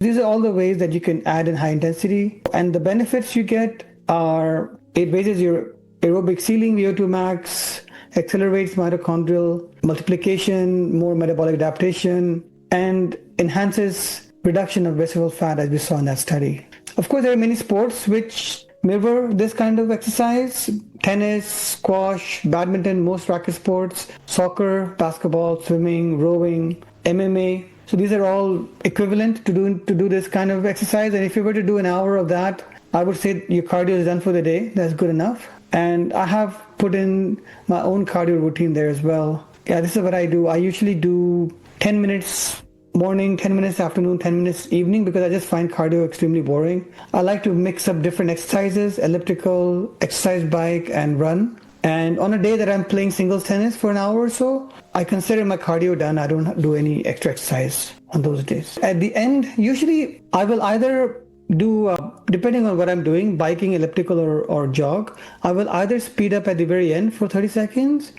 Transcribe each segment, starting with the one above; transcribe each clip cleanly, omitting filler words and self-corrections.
These are all the ways that you can add in high intensity. And the benefits you get are it raises your aerobic ceiling, VO2 max, accelerates mitochondrial multiplication, more metabolic adaptation, and enhances reduction of visceral fat as we saw in that study. Of course, there are many sports which mirror this kind of exercise: tennis, squash, badminton, most racket sports, soccer, basketball, swimming, rowing, MMA. So these are all equivalent to do this kind of exercise. And if you were to do an hour of that, I would say your cardio is done for the day. That's good enough. And I have put in my own cardio routine there as well. Yeah, this is what I do. I usually do 10 minutes morning, 10 minutes afternoon, 10 minutes evening, because I just find cardio extremely boring. I like to mix up different exercises: elliptical, exercise bike, and run. And on a day that I'm playing singles tennis for an hour or so, I consider my cardio done. I don't do any extra exercise on those days. At the end, usually I will either do, depending on what I'm doing, biking, elliptical, or jog, I will either speed up at the very end for 30 seconds,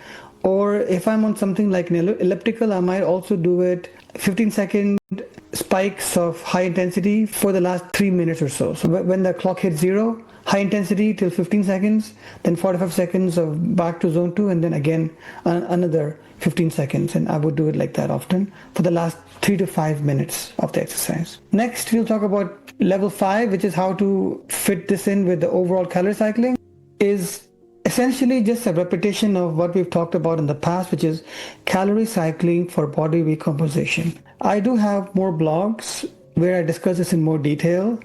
or if I'm on something like an elliptical, I might also do it 15-second spikes of high intensity for the last 3 minutes or so. So when the clock hits zero, high intensity till 15 seconds, then 45 seconds of back to zone 2, and then again another 15 seconds. And I would do it like that often for the last 3 to 5 minutes of the exercise. Next, we'll talk about level 5, which is how to fit this in with the overall calorie cycling. Is essentially just a repetition of what we've talked about in the past, which is calorie cycling for body weight composition. I do have more blogs where I discuss this in more detail.